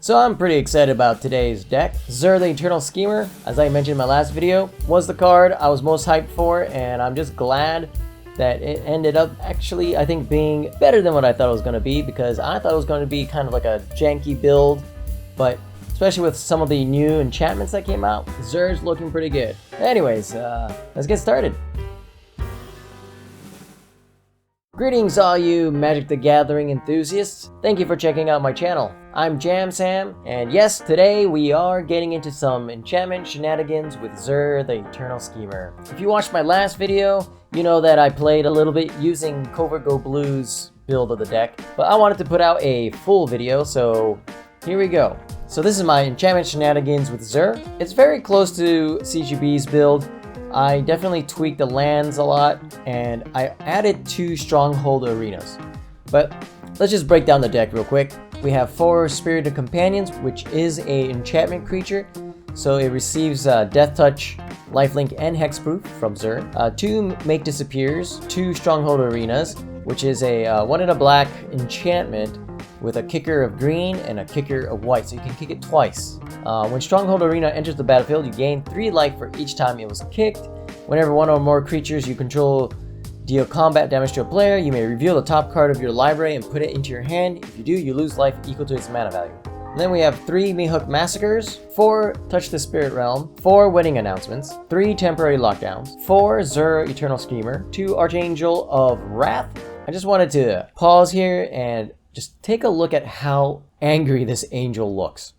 So I'm pretty excited about today's deck. Xur the Eternal Schemer, as I mentioned in my last video, was the card I was most hyped for, and I'm just glad that it ended up actually, I think, being better than what I thought it was going to be, because I thought it was going to be kind of like a janky build, but especially with some of the new enchantments that came out, Xur's looking pretty good. Anyways, let's get started. Greetings all you Magic the Gathering enthusiasts. Thank you for checking out my channel. I'm Jam Sam, and yes, today we are getting into some enchantment shenanigans with Xur the Eternal Schemer. If you watched my last video, you know that I played a little bit using Covert Go Blue's build of the deck, but I wanted to put out a full video, so here we go. So this is my enchantment shenanigans with Xur. It's very close to CGB's build. I definitely tweaked the lands a lot, and I added 2 Stronghold Arenas. But let's just break down the deck real quick. We have 4 Spirited Companions, which is a enchantment creature, so it receives Death Touch, Lifelink, and Hexproof from Xur. 2 Make Disappears, 2 Stronghold Arenas, which is a 1 and a black enchantment with a kicker of green and a kicker of white, so you can kick it twice. When Stronghold Arena enters the battlefield, you gain 3 life for each time it was kicked. Whenever 1 or more creatures you control deal combat damage to a player, you may reveal the top card of your library and put it into your hand. If you do, you lose life equal to its mana value. And then we have 3 Meathook Massacres, 4 Touch the Spirit Realm, 4 Wedding Announcements, 3 Temporary Lockdowns, 4 Xur Eternal Schemer, 2 Archangel of Wrath. I just wanted to pause here and just take a look at how angry this angel looks.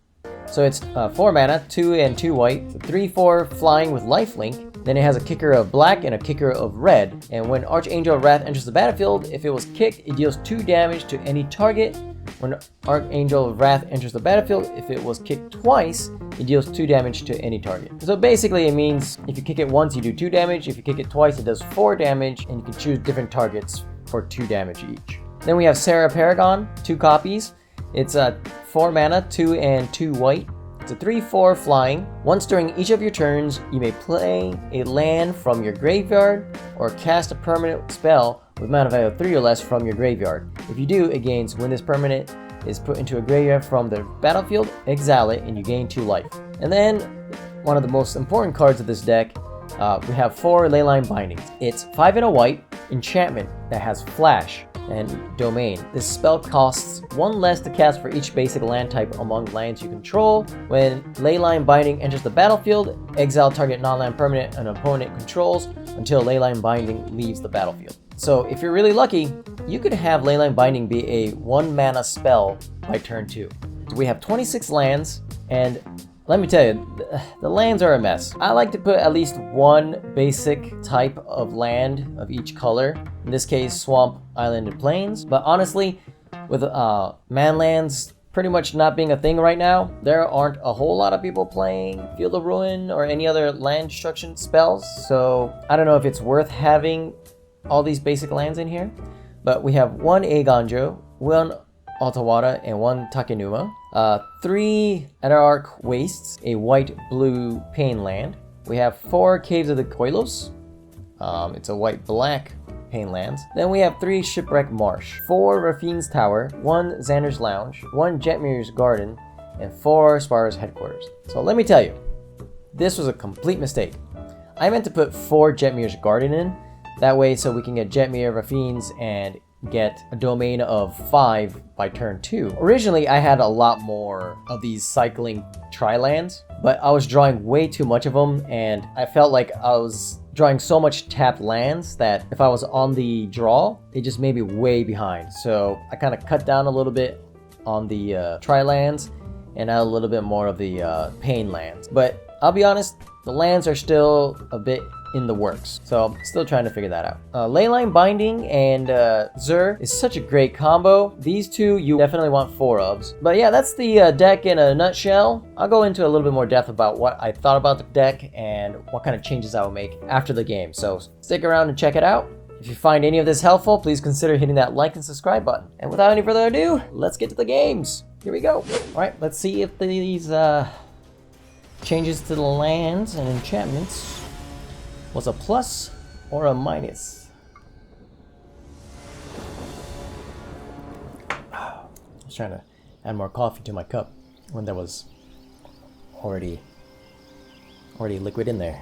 So it's 4 mana, 2 and 2 white, 3/4 flying with lifelink. Then it has a kicker of black and a kicker of red. And when Archangel of Wrath enters the battlefield, if it was kicked, it deals 2 damage to any target. When Archangel of Wrath enters the battlefield, if it was kicked twice, it deals 2 damage to any target. So basically it means if you kick it once, you do 2 damage. If you kick it twice, it does 4 damage, and you can choose different targets for 2 damage each. Then we have Serra Paragon, 2 copies. It's 4 mana, 2 and 2 white. It's a 3/4 flying. Once during each of your turns, you may play a land from your graveyard or cast a permanent spell with mana value of 3 or less from your graveyard. If you do, it gains when this permanent is put into a graveyard from the battlefield, exile it, and you gain 2 life. And then, one of the most important cards of this deck, we have 4 Leyline Binding. It's 5 and a white enchantment that has flash and domain. This spell costs 1 less to cast for each basic land type among lands you control. When Leyline Binding enters the battlefield, exile target non-land permanent an opponent controls until Leyline Binding leaves the battlefield. So if you're really lucky, you could have Leyline Binding be a 1 mana spell by turn 2. So we have 26 lands, and let me tell you, the lands are a mess. I like to put at least 1 basic type of land of each color. In this case, swamp, island, and plains. But honestly, with man lands pretty much not being a thing right now, there aren't a whole lot of people playing Field of Ruin or any other land destruction spells. So I don't know if it's worth having all these basic lands in here. But we have 1 Eiganjo, 1 Otawara, and 1 Takenuma. 3 Adarkar Wastes, a white-blue pain land. We have 4 Caves of Koilos. It's a white-black pain lands. Then we have 3 Shipwreck Marsh, 4 Raffine's Tower, 1 Xander's Lounge, 1 Jetmir's Garden, and 4 Spara's Headquarters. So let me tell you, this was a complete mistake. I meant to put 4 Jetmir's Garden in, that way so we can get Jetmir, Raffine's, and get a domain of 5 by turn 2. Originally, I had a lot more of these cycling tri-lands, but I was drawing way too much of them, and I felt like I was drawing so much tapped lands that if I was on the draw, it just made me way behind. So I kind of cut down a little bit on the tri-lands and add a little bit more of the pain lands. But I'll be honest, the lands are still a bit in the works, so I'm still trying to figure that out. Leyline Binding and Xur is such a great combo. These 2 you definitely want 4 of. But yeah, that's the deck in a nutshell. I'll go into a little bit more depth about what I thought about the deck and what kind of changes I will make after the game, so stick around and check it out. If you find any of this helpful, please consider hitting that like and subscribe button. And without any further ado, let's get to the games. Here we go. Alright, let's see if these changes to the lands and enchantments was a plus or a minus. I was trying to add more coffee to my cup. One that was already liquid in there.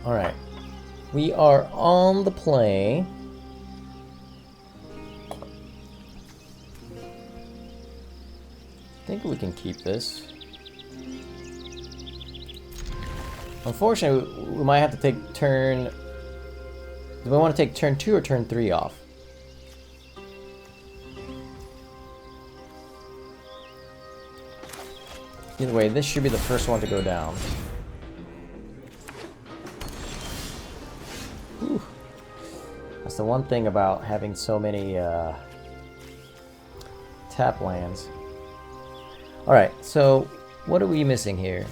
Alright. We are on the play. I think we can keep this. Unfortunately, we might have to take turn... Do we want to take turn 2 or turn 3 off? Either way, this should be the first one to go down. Whew. That's the one thing about having so many tap lands. Alright, so what are we missing here?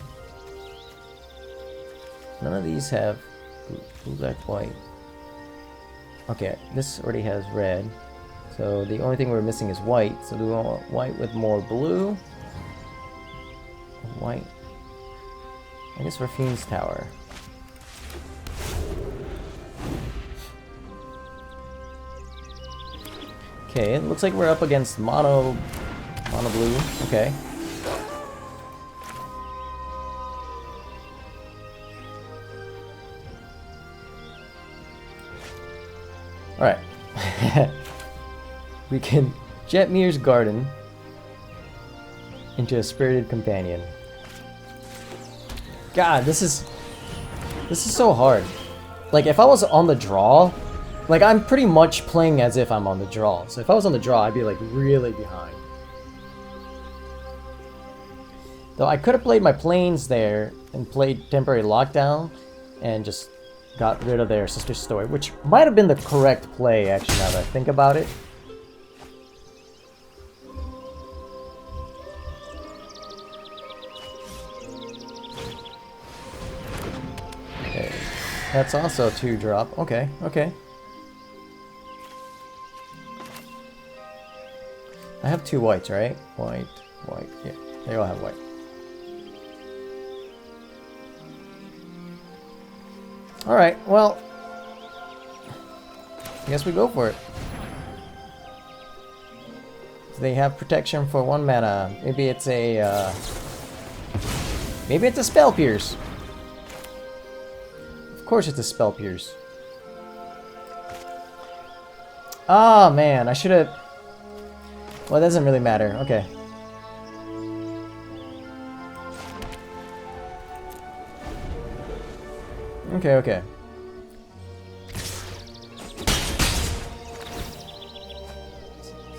None of these have blue, black, white. Okay, this already has red. So the only thing we're missing is white. So do we want white with more blue? White. I guess Raffine's Tower. Okay, it looks like we're up against mono blue. Okay. Alright. We can Jetmir's Garden into a Spirited Companion. God, this is so hard. Like, if I was on the draw, like, I'm pretty much playing as if I'm on the draw. So if I was on the draw, I'd be, like, really behind. Though I could have played my planes there and played Temporary Lockdown and just got rid of their Suspicious Story, which might have been the correct play, actually, now that I think about it. Okay, that's also a 2-drop. Okay, okay. I have 2 whites, right? White, white, yeah. They all have white. Alright, well, I guess we go for it. So they have protection for 1 mana. Maybe it's a, maybe it's a Spell Pierce. Of course it's a Spell Pierce. Ah, man, I should have... Well, it doesn't really matter. Okay. Okay, okay.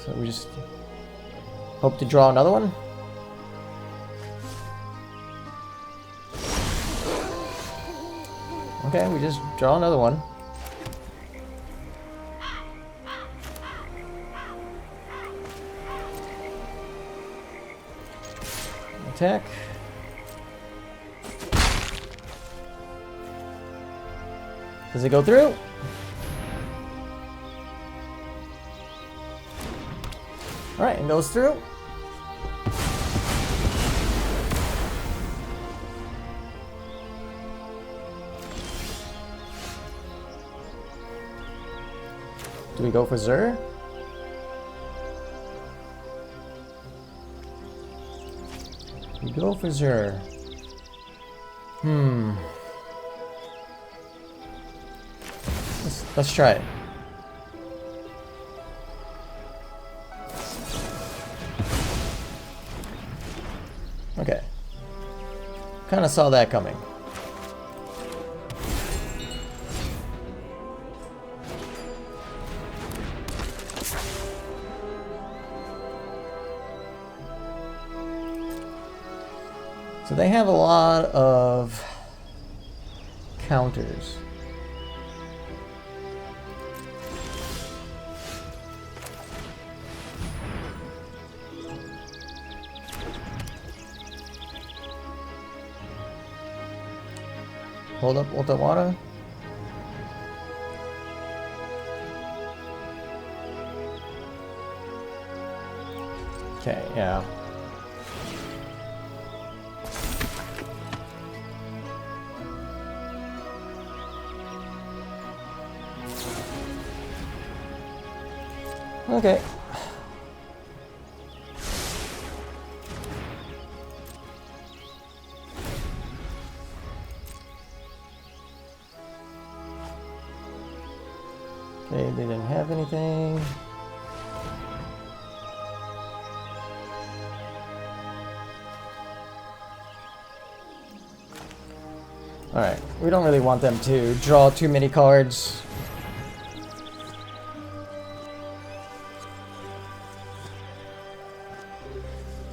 So we just hope to draw another one. Okay, we just draw another one. Attack. Does it go through? Alright, it goes through. Do we go for Zur? We go for Zur. Let's try it. Okay. Kind of saw that coming. So they have a lot of counters. Hold up Otawara. Okay, yeah. Okay, they didn't have anything. Alright, we don't really want them to draw too many cards.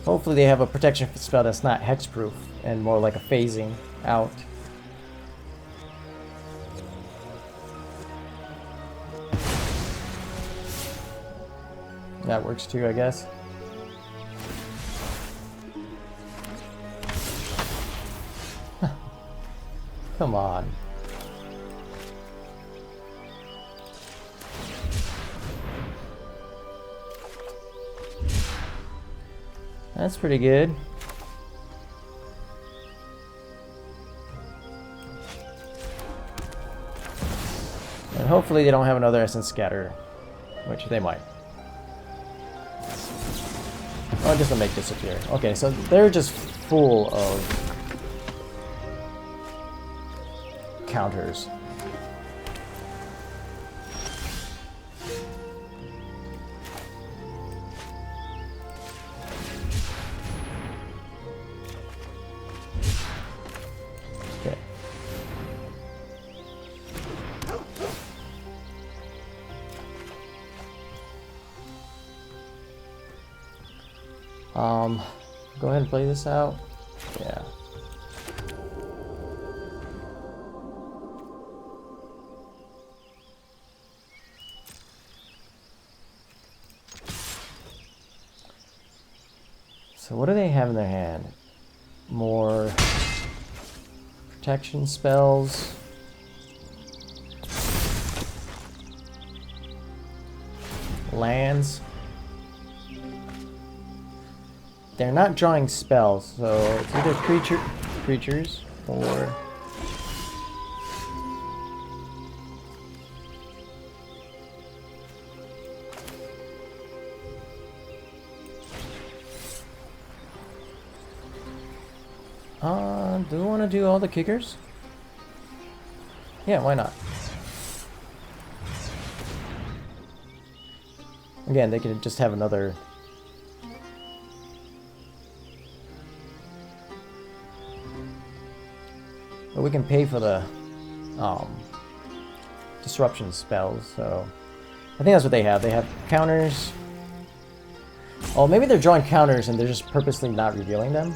Hopefully they have a protection spell that's not hexproof and more like a phasing out. That works too, I guess. Come on. That's pretty good. And hopefully they don't have another Essence Scatter, which they might. Oh, just to make disappear. Okay, so they're just full of counters. Okay. Go ahead and play this out. Yeah. So what do they have in their hand? More protection spells. Lands. They're not drawing spells, so it's either creatures or do we want to do all the kickers? Yeah, why not? Again, they could just have another. But we can pay for the disruption spells, so I think that's what they have. They have counters. Oh, maybe they're drawing counters and they're just purposely not revealing them.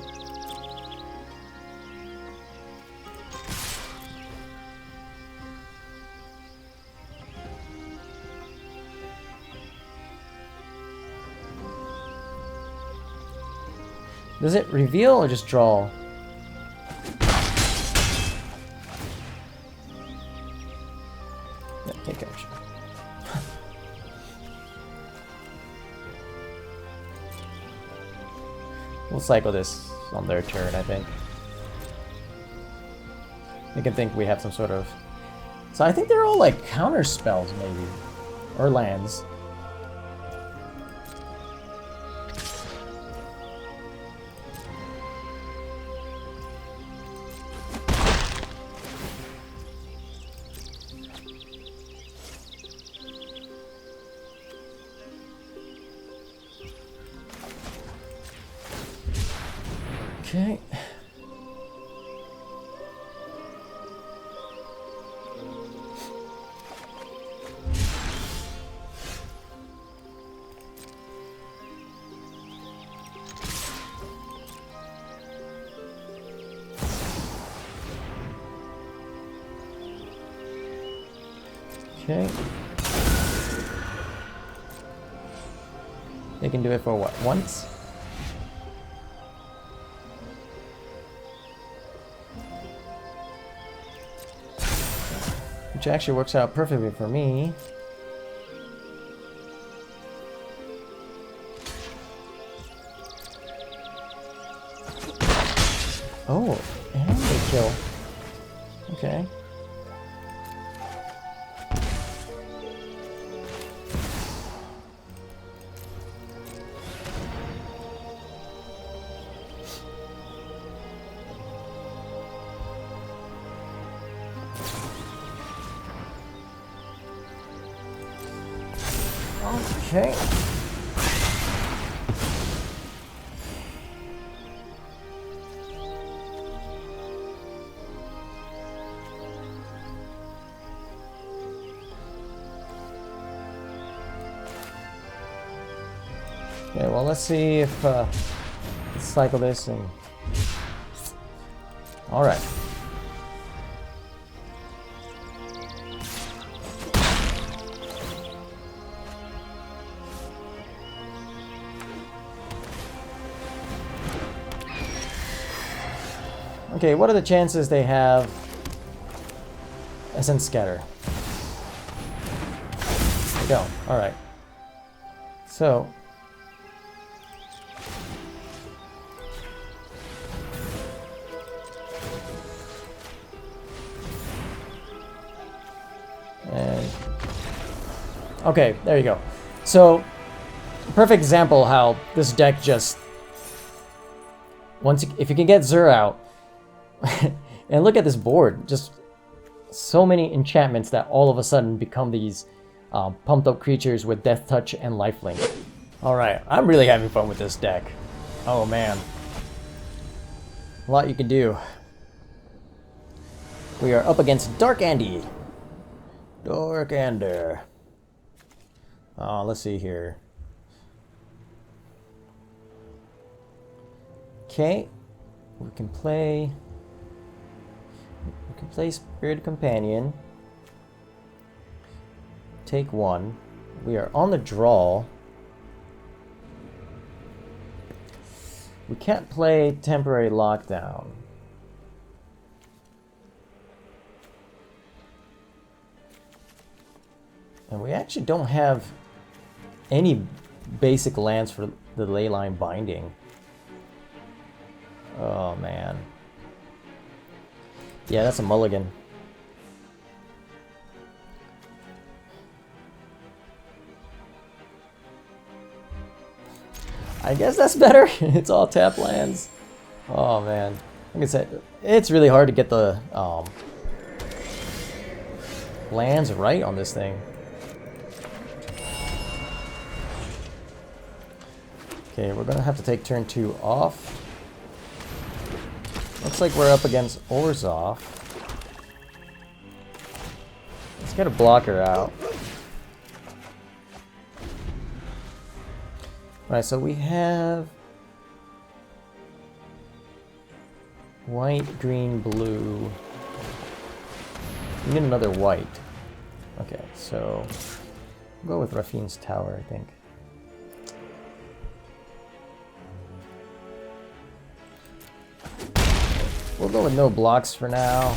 Does it reveal or just draw? Yeah, take action. We'll cycle this on their turn, I think. They can think we have some sort of... So I think they're all like counter spells, maybe. Or lands. Okay. Okay. They can do it for what? Once? Which actually works out perfectly for me. Oh, and they kill. Okay. Okay. Okay, well, let's see if let's cycle this and... Alright. Okay, what are the chances they have Essence Scatter? They don't. Alright. So... And... Okay, there you go. So, perfect example how this deck just... if you can get Xur out, and look at this board, just so many enchantments that all of a sudden become these pumped up creatures with Death Touch and Lifelink. Alright, I'm really having fun with this deck. Oh man. A lot you can do. We are up against Dark Andy. Dark Ander. Let's see here. Okay. We can play Spirit Companion. Take one. We are on the draw. We can't play Temporary Lockdown. And we actually don't have any basic lands for the Leyline Binding. Oh man. Yeah, that's a mulligan. I guess that's better. It's all tap lands. Oh man. Like I said, it's really hard to get the lands right on this thing. Okay, we're gonna have to take turn 2 off. Looks like we're up against Orzhov. Let's get a blocker out. Alright, so we have white, green, blue. We need another white. Okay, so we'll go with Raffine's Tower, I think. We'll go with no blocks for now.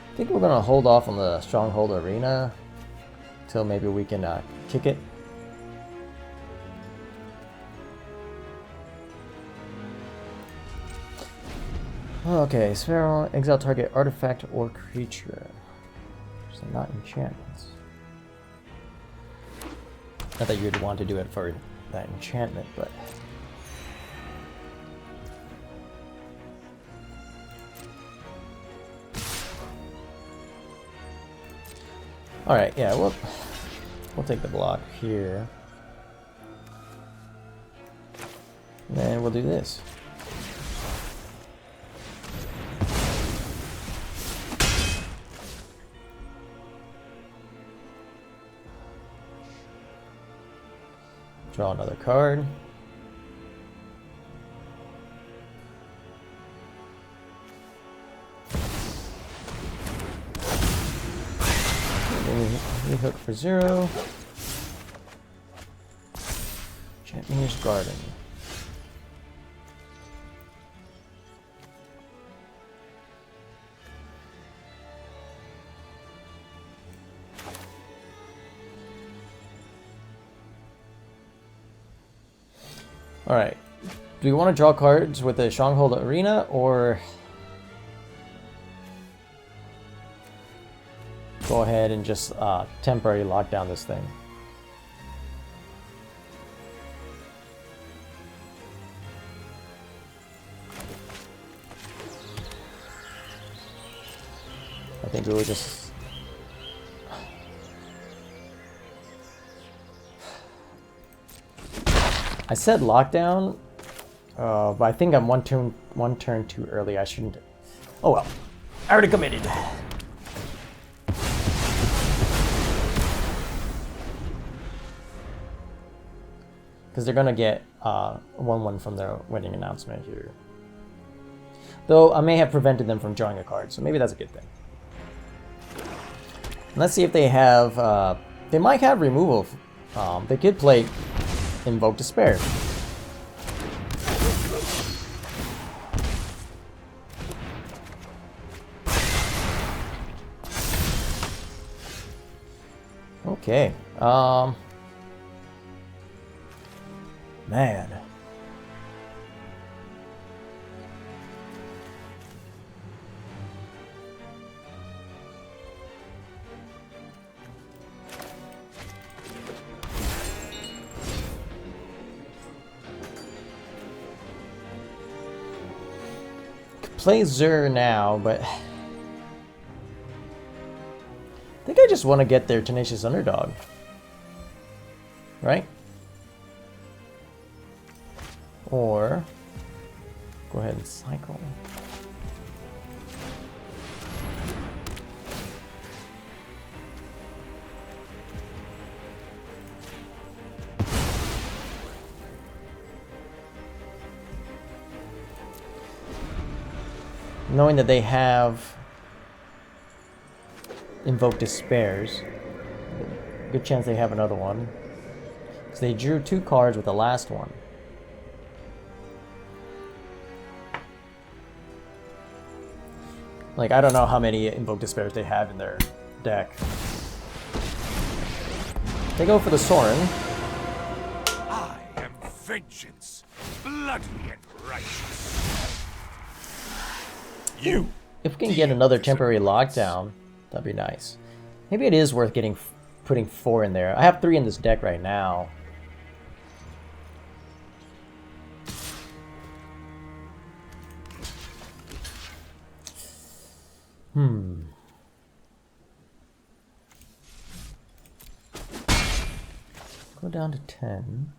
I think we're gonna hold off on the Stronghold Arena until maybe we can kick it. Okay, Spara, exile target artifact or creature. So not enchantments. Not that you'd want to do it for that enchantment, but... Alright, yeah, we'll take the block here. And then we'll do this. Draw another card. Meathook for 0. Jetmir's Garden. Alright, do we want to draw cards with the Stronghold Arena, or go ahead and just temporarily lock down this thing? I think we will just... I said lockdown, but I think I'm one turn too early. I shouldn't... Oh well. I already committed. Because they're gonna get 1-1 from their wedding announcement here. Though I may have prevented them from drawing a card, so maybe that's a good thing. Let's see if they have... they might have removal. They could play Invoke Despair. Okay. Man. Play Zur now, but I think I just want to get their Tenacious Underdog. Right? Or go ahead and cycle. Knowing that they have Invoke Despairs, good chance they have another one. Because they drew 2 cards with the last one. Like, I don't know how many Invoke Despairs they have in their deck. They go for the Soaring. I am vengeance, bloody and righteous. You. If we can get another temporary lockdown, that'd be nice. Maybe it is worth putting 4 in there. I have 3 in this deck right now. Go down to 10.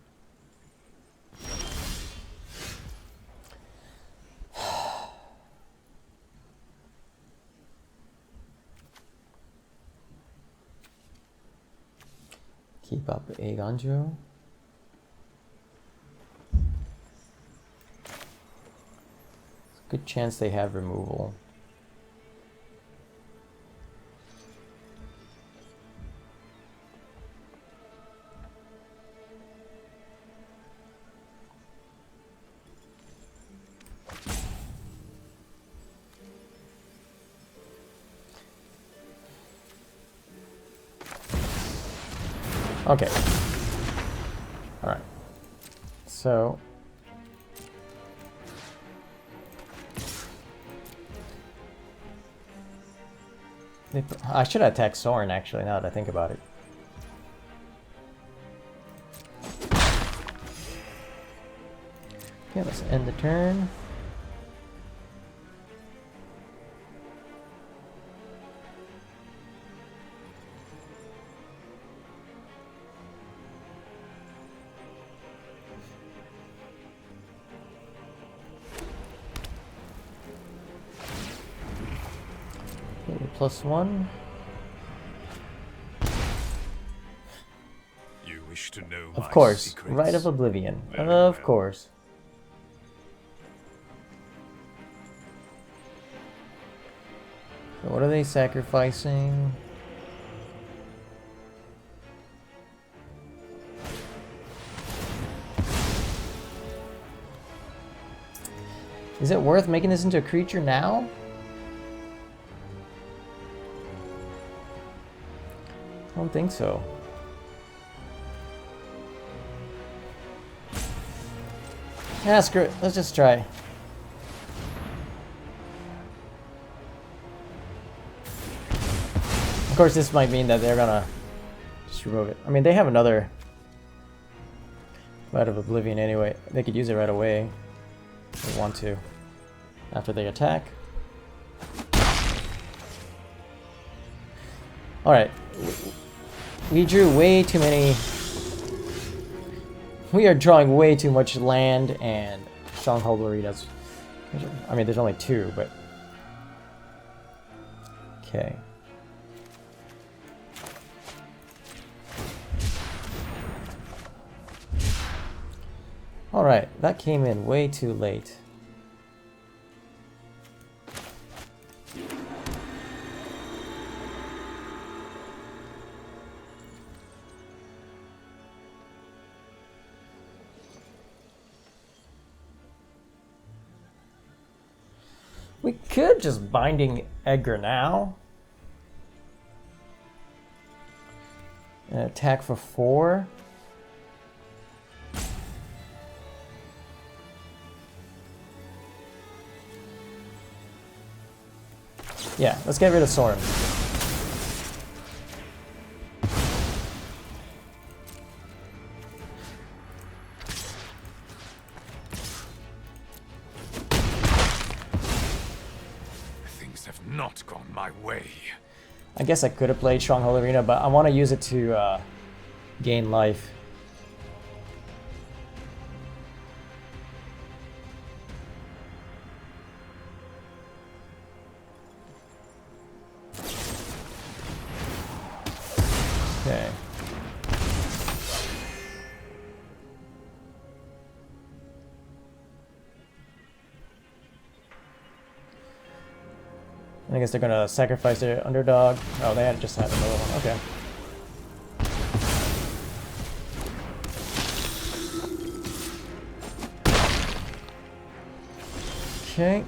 Keep up Eiganjo. Good chance they have removal. Okay. Alright. So... I should attack Soaring, actually, now that I think about it. Okay, let's end the turn. +1. You wish to know Of course, Rite of Oblivion. Of course. So what are they sacrificing? Is it worth making this into a creature now? I don't think so. Yeah, screw it. Let's just try. Of course, this might mean that they're gonna just remove it. I mean, they have another Rite of Oblivion anyway. They could use it right away if they want to. After they attack. Alright. We drew way too many... We are drawing way too much land and Stronghold Arenas. I mean, there's only 2, but... Okay. Alright, that came in way too late. We could just Binding Edgar now. And attack for 4. Yeah, let's get rid of Soaring. Things have not gone my way. I guess I could have played Stronghold Arena, but I want to use it to gain life. Okay. I guess they're gonna sacrifice their underdog. Oh, they just had another one. Okay. Okay.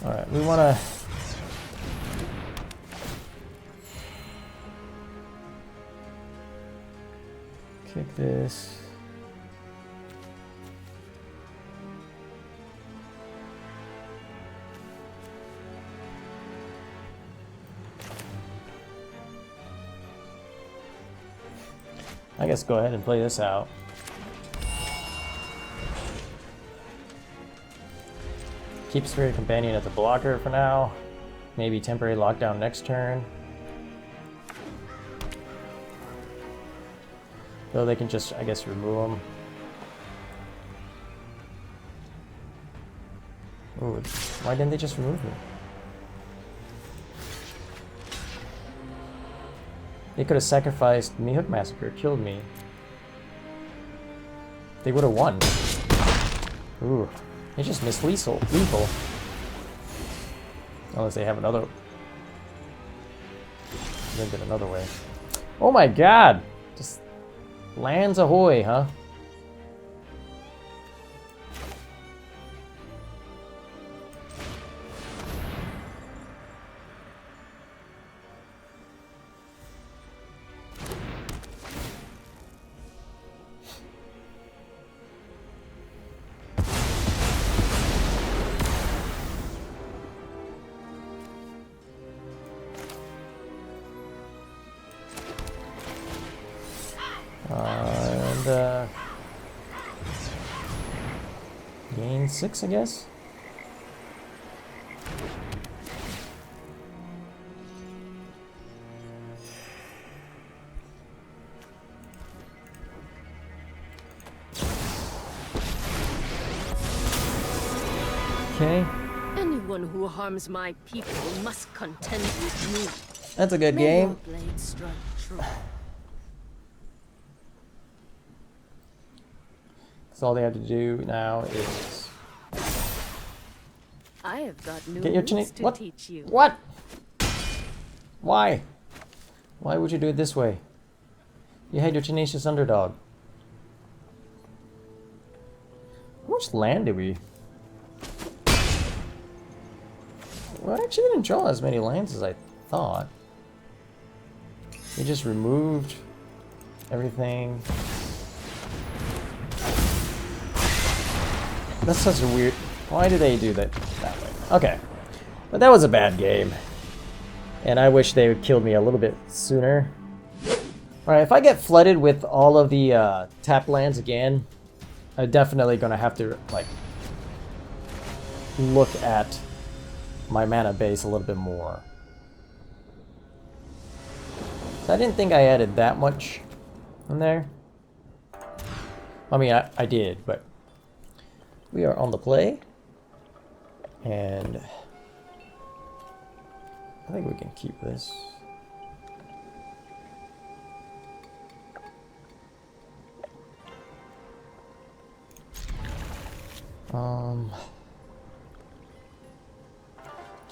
Alright, we wanna... kick this. I guess go ahead and play this out. Keep Spirit Companion as a blocker for now. Maybe temporary lockdown next turn. Though they can just, I guess, remove them. Ooh, why didn't they just remove me? They could have sacrificed Meathook Massacre, killed me. They would have won. Ooh, they just missed lethal. Unless they have another. Then did another way. Oh my god! Just lands ahoy, huh? Gain 6, I guess. Okay. Anyone who harms my people must contend with me. That's a good May game. your blade strike true. So all they have to do now is I have got new get your moves to what? teach you. What? Why? Why would you do it this way? You had your tenacious underdog. How much land did we? Well, I actually didn't draw as many lands as I thought. We just removed everything. That's such a weird... Why do they do that that way? Okay. But that was a bad game. And I wish they would killed me a little bit sooner. Alright, if I get flooded with all of the tap lands again, I'm definitely going to have to, like, look at my mana base a little bit more. So I didn't think I added that much in there. I mean, I did, but we are on the play. And I think we can keep this.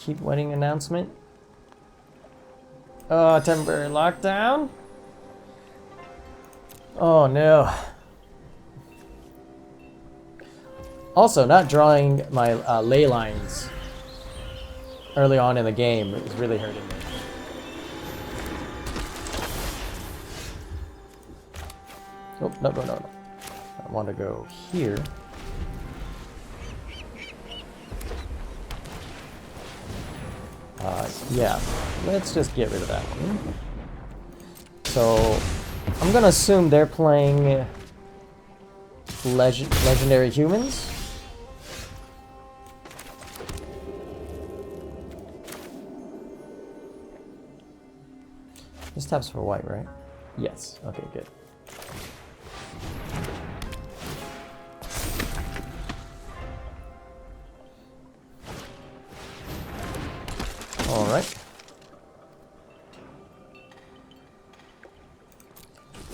Keep wedding announcement. Oh, temporary lockdown. Oh no. Also, not drawing my ley lines early on in the game is really hurting me. Oh, no. I want to go here. Yeah, let's just get rid of that one. So, I'm gonna assume they're playing legendary humans. This taps for white, right? Yes. Okay, good. All right.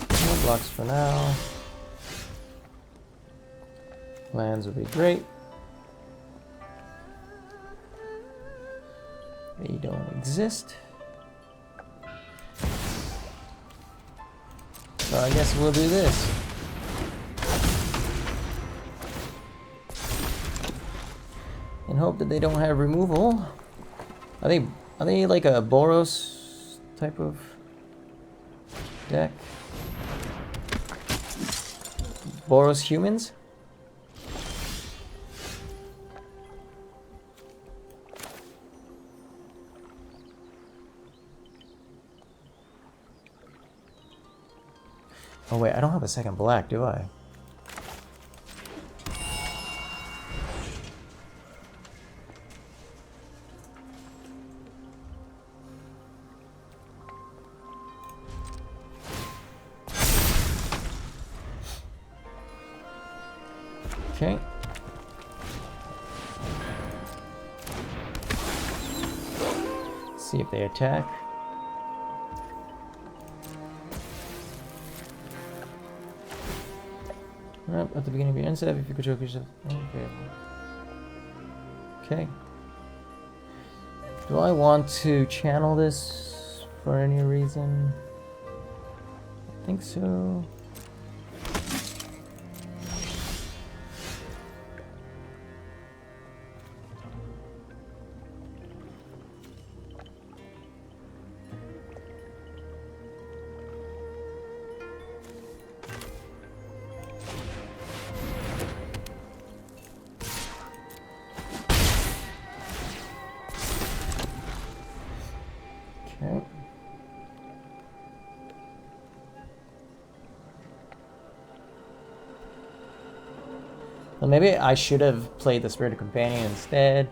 No blocks for now. Lands would be great. They don't exist. So I guess we'll do this. And hope that they don't have removal. Are they like a Boros type of deck? Boros humans? Oh wait, I don't have a second black, do I? Okay. See if they attack. At the beginning of your end step, if you could choke yourself. Okay. Okay. Do I want to channel this for any reason? I think so. Well, maybe I should have played the Spirit Companion instead,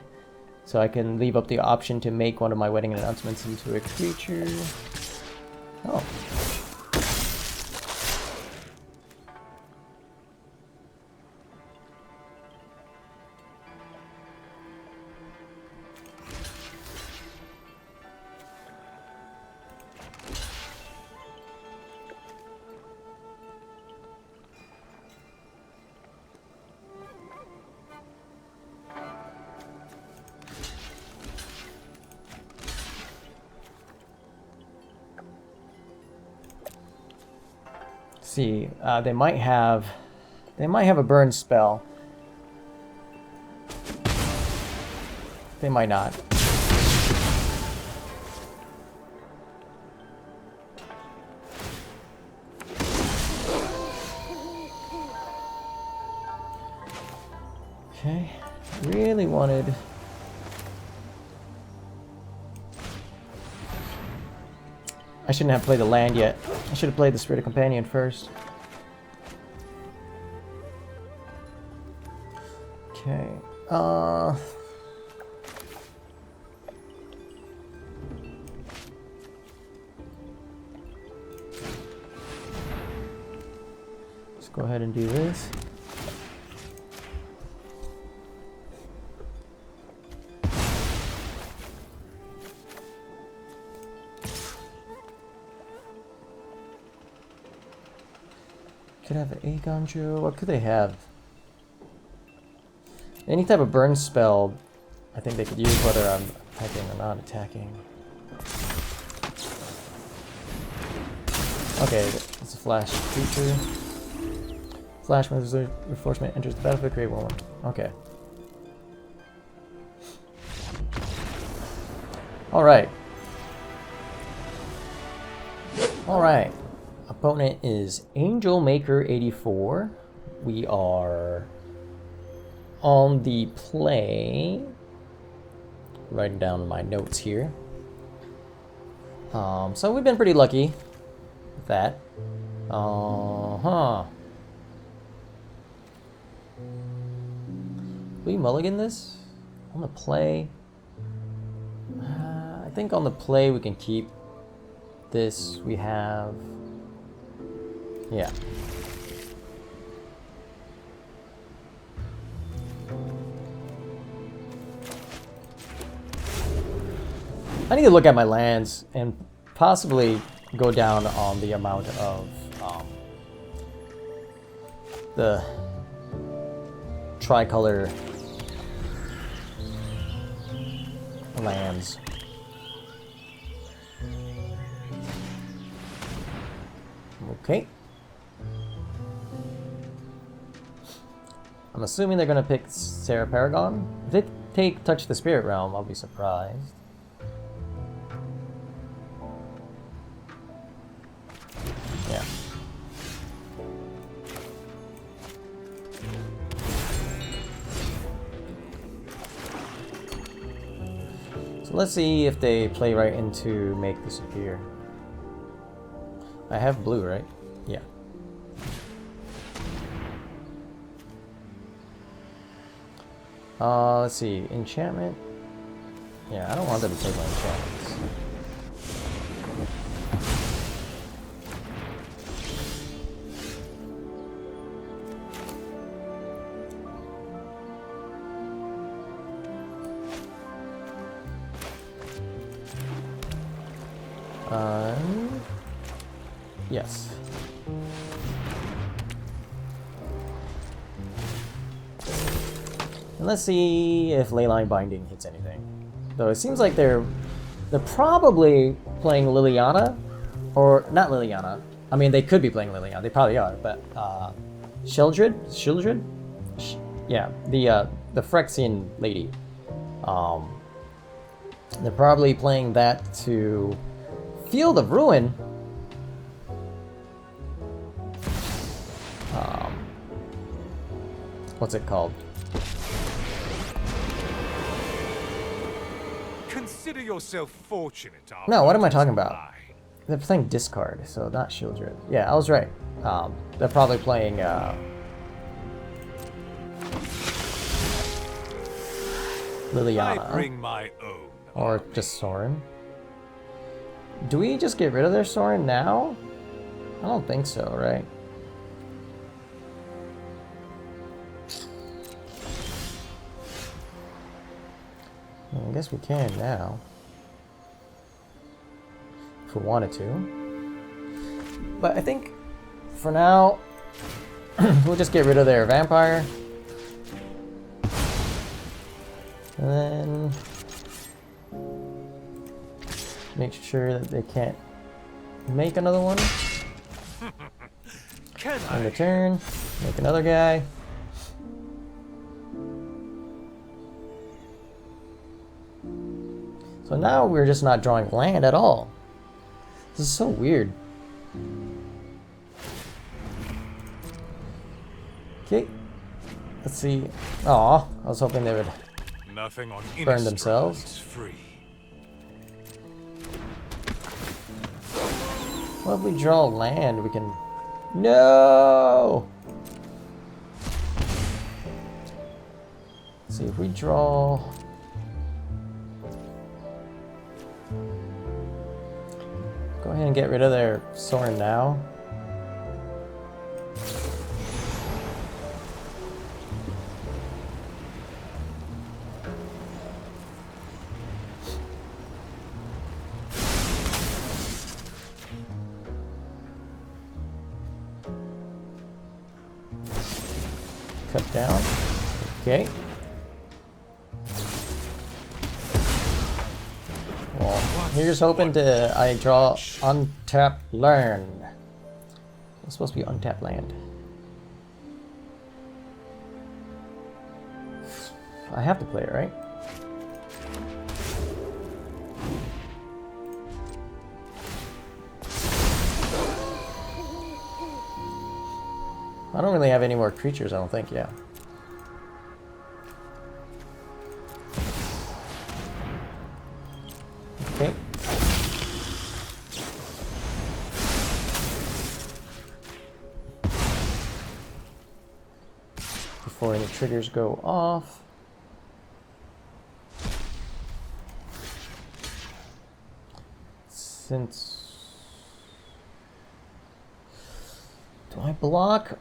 so I can leave up the option to make one of my wedding announcements into a creature. Oh. See, they might have a burn spell. They might not. Okay, really wanted. I shouldn't have played the land yet. I should have played the Spirit Companion first. Okay. go ahead and do this. Could have an Eiganjo. What could they have? Any type of burn spell, I think they could use whether I'm attacking or not attacking. Okay, it's a flash creature. Flash when reinforcement enters the battlefield, create 1/1. Okay. Alright. Alright. Opponent is Angel Maker 84. We are on the play. Writing down my notes here. So we've been pretty lucky with that. We mulligan this on the play. I think on the play we can keep this. We have. Yeah. I need to look at my lands and possibly go down on the amount of the tricolor lands. Okay. I'm assuming they're gonna pick Serra Paragon. If they take Touch the Spirit Realm, I'll be surprised. Yeah. So let's see if they play right into make this appear. I have blue, right? Yeah. Let's see. Enchantment. Yeah, I don't want them to take my enchantments. Yes. And let's see if Leyline Binding hits anything. Though it seems like they're probably playing Liliana, or not Liliana. I mean, they could be playing Liliana. They probably are, but Sheldred? Yeah, the Phyrexian lady. They're probably playing that to Field of Ruin. What's it called? Consider yourself fortunate. No, what am I talking about? They're playing discard, so not Sheldred. Yeah, I was right. They're probably playing Liliana. I bring my own. Or just Soaring. Do we just get rid of their Soaring now? I don't think so, right? I guess we can now. If we wanted to. But I think for now, we'll just get rid of their vampire. And then make sure that they can't make another one. End the turn. Make another guy. So now we're just not drawing land at all. This is so weird. Okay. Let's see. Aw, I was hoping they would burn themselves. Free. Well, if we draw land, we can... No! Let's see, if we draw... Go ahead and get rid of their Soaring now. cut down. Okay. Well, here's hoping I draw untapped land. It's supposed to be untapped land. I have to play it, right? I don't really have any more creatures, I don't think, yeah. Okay. Before any triggers go off. Since... Do I block?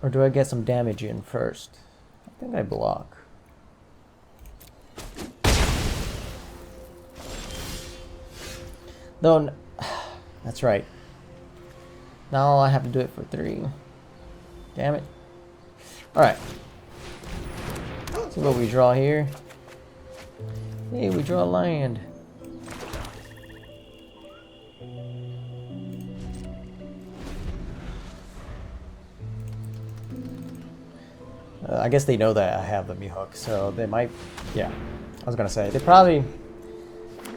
Or do I get some damage in first? I think I block. Though, that's right. Now I have to do it for 3. Damn it. Alright. See what we draw here. Hey, we draw land. I guess they know that I have the Meathook, so they might... Yeah, I was gonna say, they probably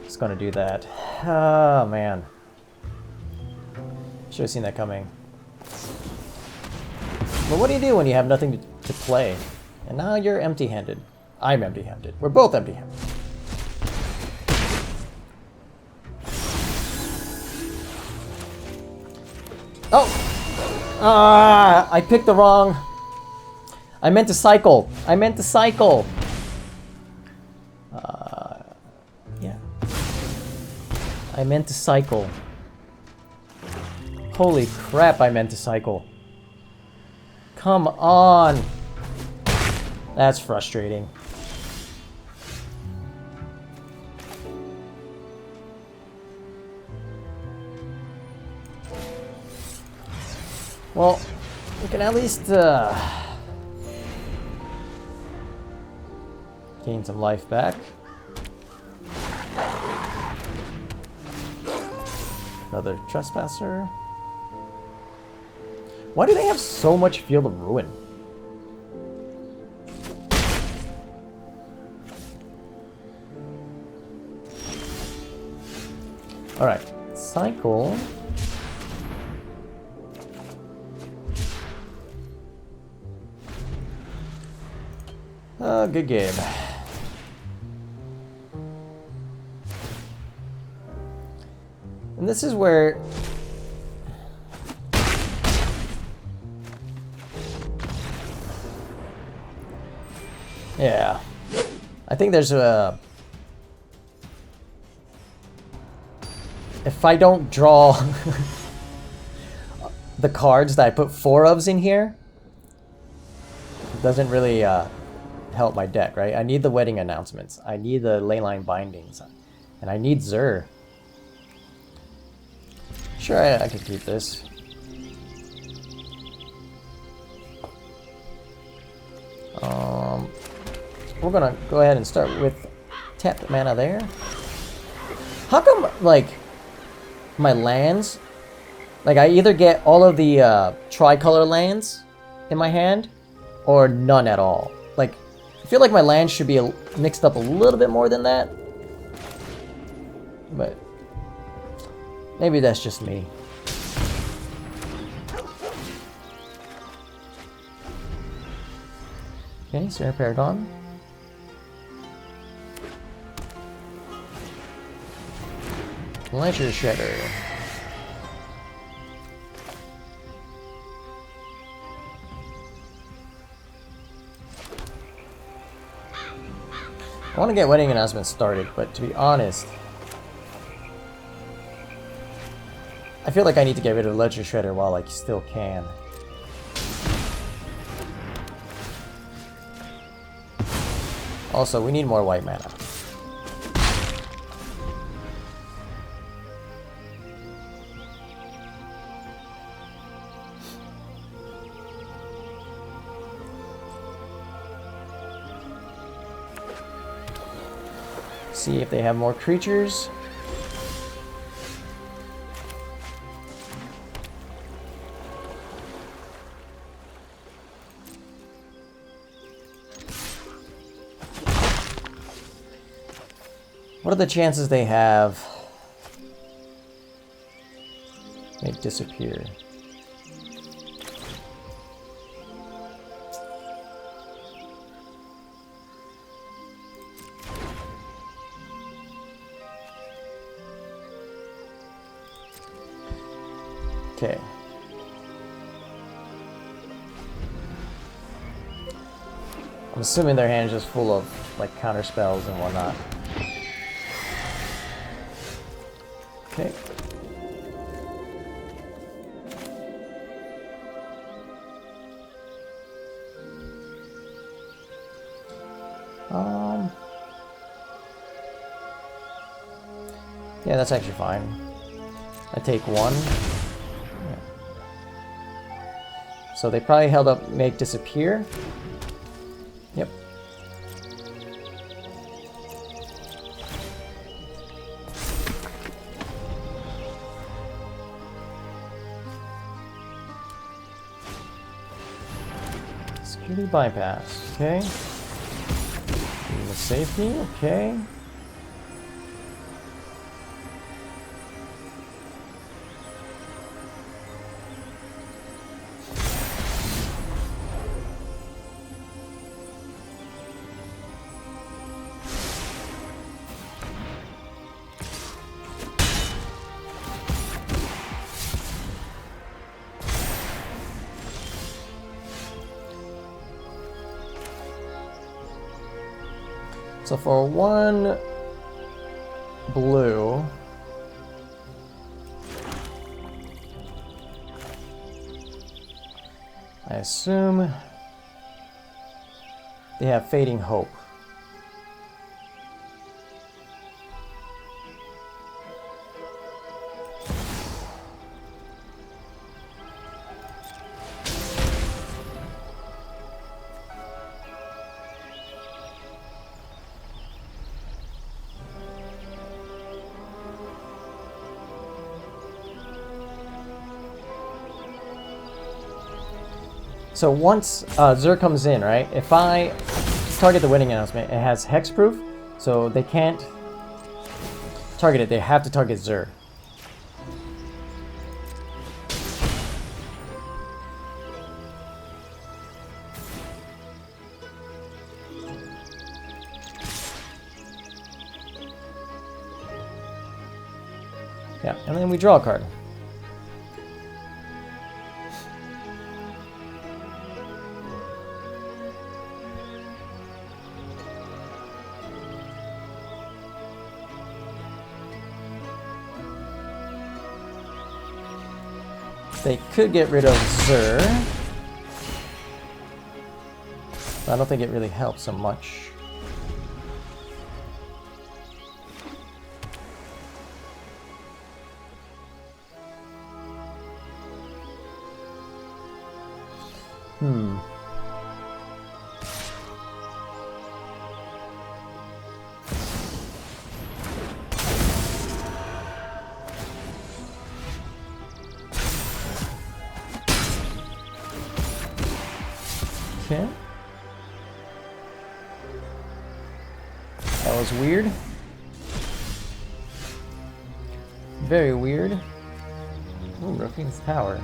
just gonna do that. Oh, man. Should have seen that coming. But what do you do when you have nothing to play? And now you're empty-handed. I'm empty-handed. We're both empty-handed. Oh! Ah! I picked the wrong... I meant to cycle. I meant to cycle. Yeah. I meant to cycle. Holy crap, I meant to cycle. Come on. That's frustrating. Well, we can at least gain some life back. Another trespasser. Why do they have so much Field of Ruin? Alright, cycle. Good game. And this is where... Yeah. I think there's a... If I don't draw the cards that I put 4 ofs in here, it doesn't really help my deck, right? I need the Wedding Announcements. I need the Leyline Bindings. And I need Xur. Sure, I could keep this. We're gonna go ahead and start with tapped mana there. How come, like, my lands, like, I either get all of the tricolor lands in my hand, or none at all. Like, I feel like my lands should be mixed up a little bit more than that. But maybe that's just me. Okay, Serra Paragon. Ledger Shredder. I want to get Wedding Announcements started, but to be honest, I feel like I need to get rid of Ledger Shredder while I still can. Also, we need more white mana. See if they have more creatures. What are the chances they have? Make disappear. Okay. I'm assuming their hand is just full of like counter spells and whatnot. Okay. Yeah, that's actually fine. I take one. Yeah. So they probably held up make disappear. Yep. Security bypass, okay. The safety, okay. So for one blue, I assume they have Fading Hope. So once Xur comes in, right, if I target the winning announcement, it has hexproof, so they can't target it, they have to target Xur. Yeah, and then we draw a card. They could get rid of Xur, but I don't think it really helps so much. Okay. That was weird. Very weird. Ooh, Raffine's Tower.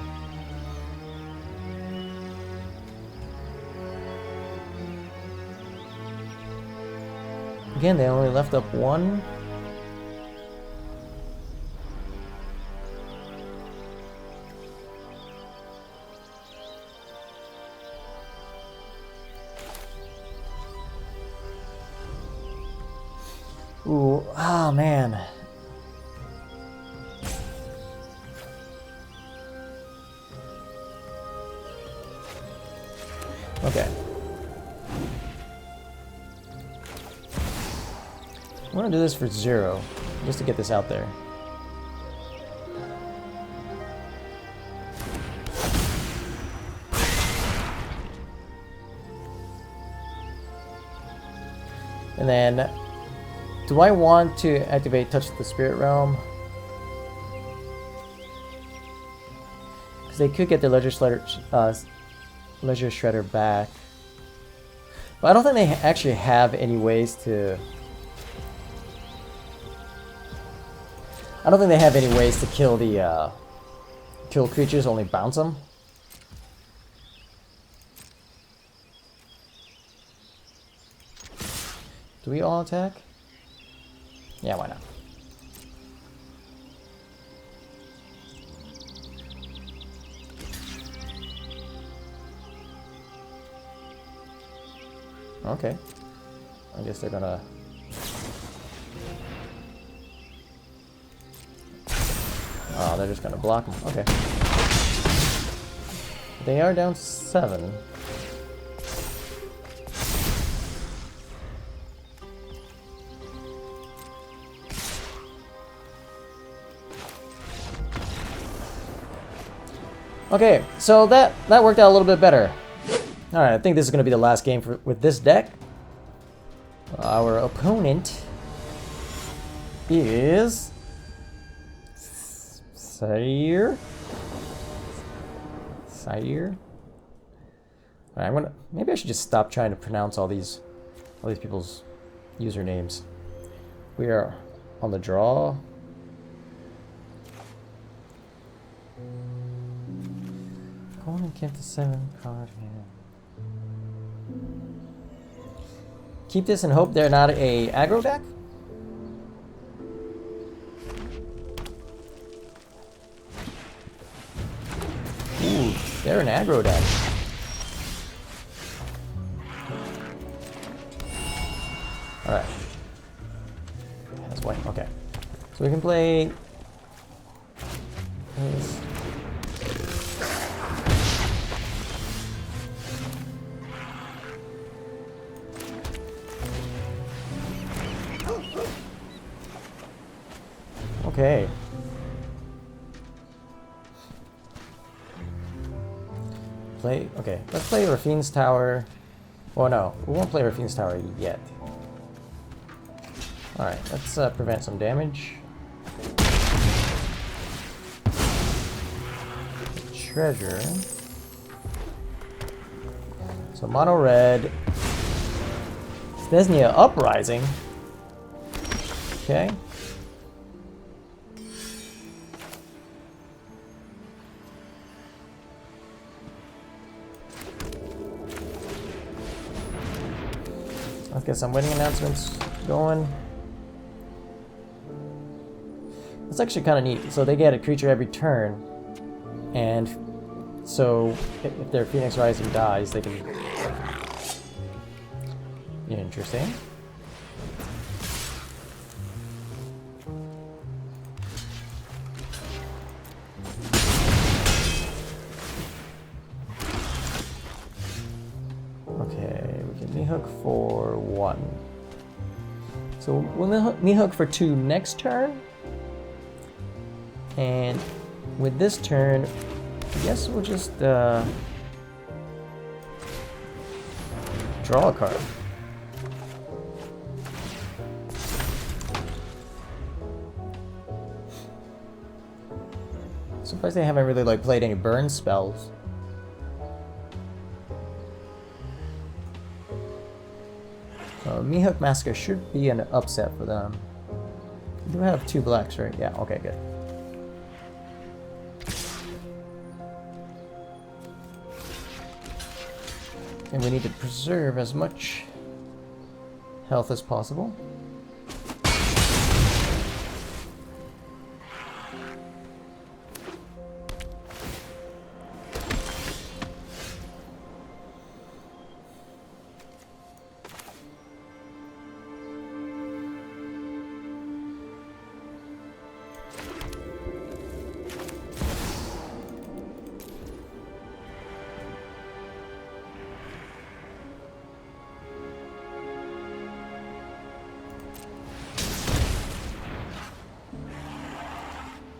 Again, they only left up one. Ooh, oh man. Okay. I want to do this for 0, just to get this out there. And then Do I want to activate Touch the Spirit Realm? Because they could get their Leisure Shredder back. But I don't think they actually have any ways to... I don't think they have any ways to kill the kill creatures, only bounce them. Do we all attack? Yeah, why not? Okay. I guess they're gonna... Oh, they're just gonna block them. Okay. They are down 7. Okay, so that worked out a little bit better. Alright, I think this is going to be the last game with this deck. Our opponent is... Sire? Alright, maybe I should just stop trying to pronounce all these people's usernames. We are on the draw. Going and keep the 7 card hand. Keep this and hope they're not a aggro deck? Ooh, they're an aggro deck. Alright. That's white, okay. So we can play this. Okay. Okay, let's play Raffine's Tower. Well, no, we won't play Raffine's Tower yet. Alright, let's prevent some damage. Treasure. So mono red. Sneznia Uprising. Okay. Let's get some wedding announcements going. It's actually kind of neat. So they get a creature every turn, and so if their Phoenix Rising dies, they can... Interesting. Okay, we can Meathook for 1. So we'll Meathook for 2 next turn. And with this turn, I guess we'll just draw a card. Surprised they haven't really played any burn spells. Meathook Massacre should be an upset for them. We do have 2 blacks, right? Yeah, okay, good. And we need to preserve as much health as possible.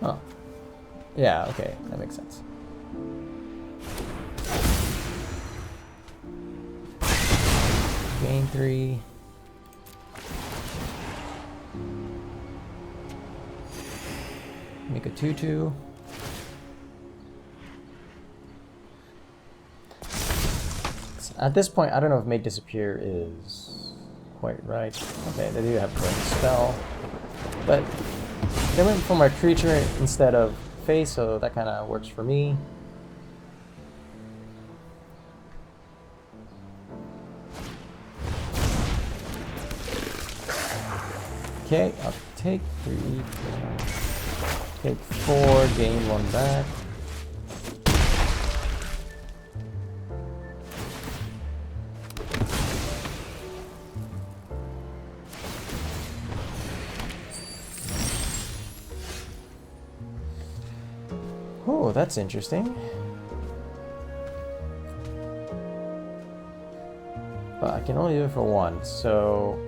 Oh. Yeah, okay, that makes sense. Gain 3. Make a 2/2. At this point, I don't know if Make Disappear is quite right. Okay, they do have a spell. But they went for my creature instead of face, so that kind of works for me. Okay, I'll take 3, take 4, gain 1 back. Oh, that's interesting. But I can only do it for 1, so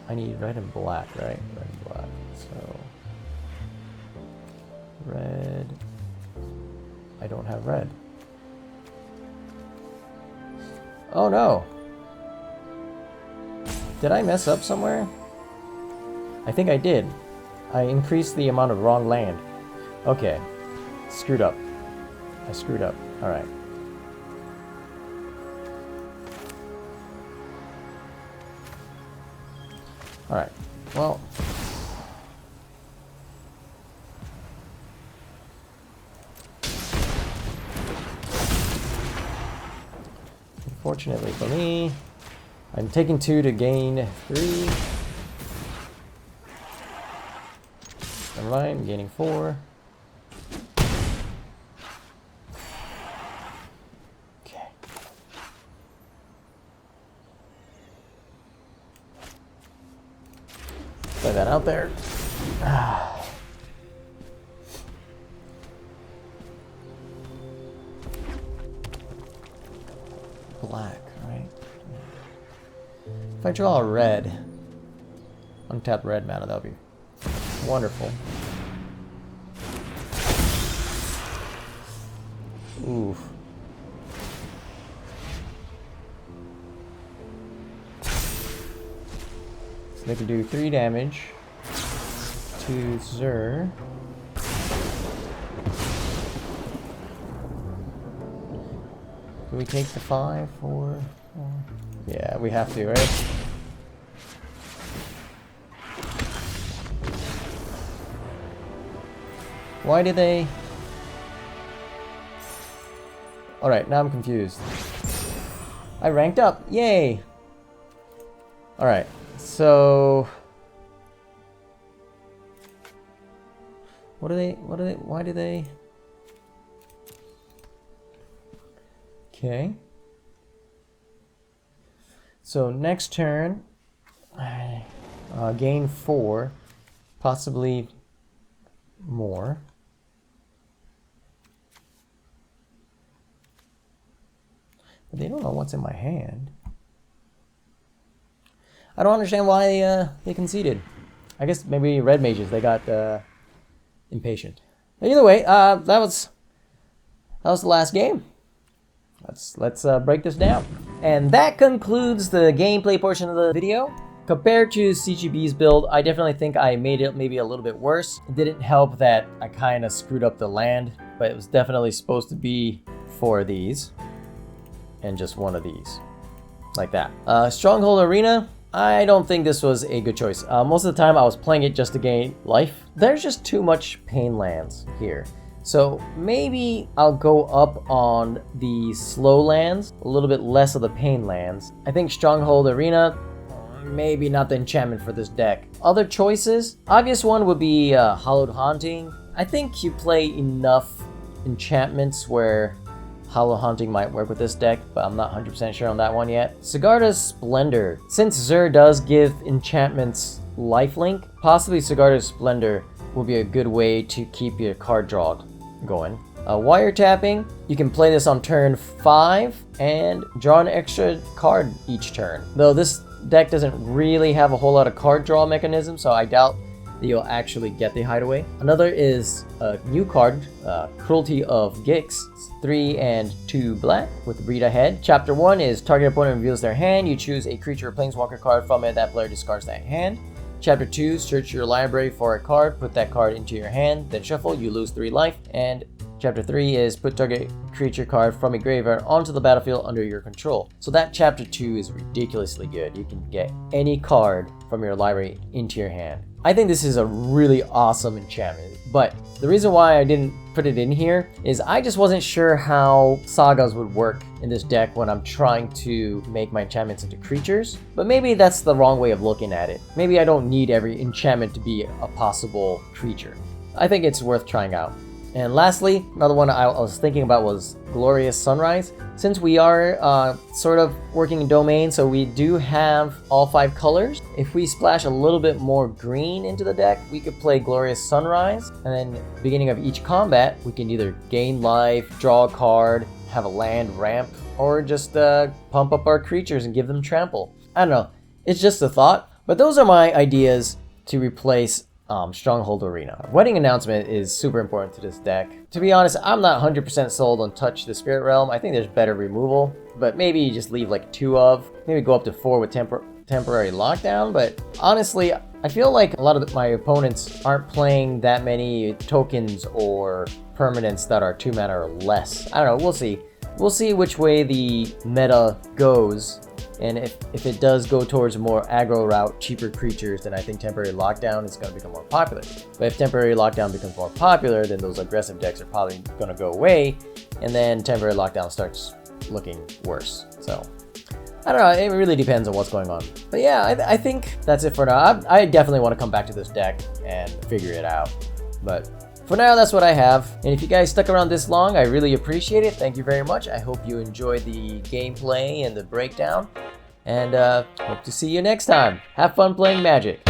I need red and black, right? Red and black. So red. I don't have red. Oh no! Did I mess up somewhere? I think I did. I increased the amount of wrong land. Okay. Screwed up. I screwed up. Alright. Alright. Well. Unfortunately for me, I'm taking 2 to gain 3. Alright, I'm gaining 4. Okay. Play that out there. Black, right? If I draw a red, untap red mana, that would be wonderful. Oof. So they can do 3 damage to Xur. Do we take the 5, 4? Yeah, we have to, right? Why did they? Alright, now I'm confused. I ranked up! Yay! Alright, so why do they? Okay. So next turn, gain 4, possibly more. But they don't know what's in my hand. I don't understand why they conceded. I guess maybe red mages, they got impatient. But either way, that was the last game. Let's break this down. And that concludes the gameplay portion of the video. Compared to CGB's build, I definitely think I made it maybe a little bit worse. It didn't help that I kind of screwed up the land, but it was definitely supposed to be 4 of these and just 1 of these, like that. Stronghold Arena, I don't think this was a good choice. Most of the time I was playing it just to gain life. There's just too much pain lands here. So maybe I'll go up on the slow lands, a little bit less of the pain lands. I think Stronghold Arena, maybe not the enchantment for this deck. Other choices, obvious one would be Hallowed Haunting. I think you play enough enchantments where Hollow Haunting might work with this deck, but I'm not 100% sure on that one yet. Sigarda's Splendor. Since Xur does give enchantments lifelink, possibly Sigarda's Splendor will be a good way to keep your card draw going. Wiretapping, you can play this on turn 5 and draw an extra card each turn. Though this deck doesn't really have a whole lot of card draw mechanism, so I doubt that you'll actually get the Hideaway. Another is a new card, Cruelty of Gix. 3 and 2 black with read ahead. Chapter 1 is target opponent reveals their hand. You choose a creature or planeswalker card from it. That player discards that hand. Chapter 2, search your library for a card, put that card into your hand, then shuffle, you lose 3 life. And Chapter 3 is put target creature card from a graveyard onto the battlefield under your control. So that Chapter 2 is ridiculously good. You can get any card from your library into your hand. I think this is a really awesome enchantment, but the reason why I didn't put it in here is I just wasn't sure how sagas would work in this deck when I'm trying to make my enchantments into creatures. But maybe that's the wrong way of looking at it. Maybe I don't need every enchantment to be a possible creature. I think it's worth trying out. And lastly, another one I was thinking about was Glorious Sunrise. Since we are sort of working in domain, so we do have all 5 colors. If we splash a little bit more green into the deck, we could play Glorious Sunrise. And then beginning of each combat, we can either gain life, draw a card, have a land ramp, or just pump up our creatures and give them trample. I don't know, it's just a thought. But those are my ideas to replace Stronghold Arena. Wedding Announcement is super important to this deck. To be honest, I'm not 100% sold on Touch the Spirit Realm. I think there's better removal, but maybe you just leave like 2 of, maybe go up to 4 with temporary lockdown. But honestly, I feel like a lot of my opponents aren't playing that many tokens or permanents that are 2 mana or less. I don't know, we'll see. We'll see which way the meta goes. And if it does go towards a more aggro route, cheaper creatures, then I think Temporary Lockdown is going to become more popular. But if Temporary Lockdown becomes more popular, then those aggressive decks are probably going to go away, and then Temporary Lockdown starts looking worse. So, I don't know, it really depends on what's going on. But yeah, I think that's it for now. I definitely want to come back to this deck and figure it out. But for now, that's what I have. And if you guys stuck around this long, I really appreciate it. Thank you very much. I hope you enjoyed the gameplay and the breakdown. And hope to see you next time. Have fun playing Magic.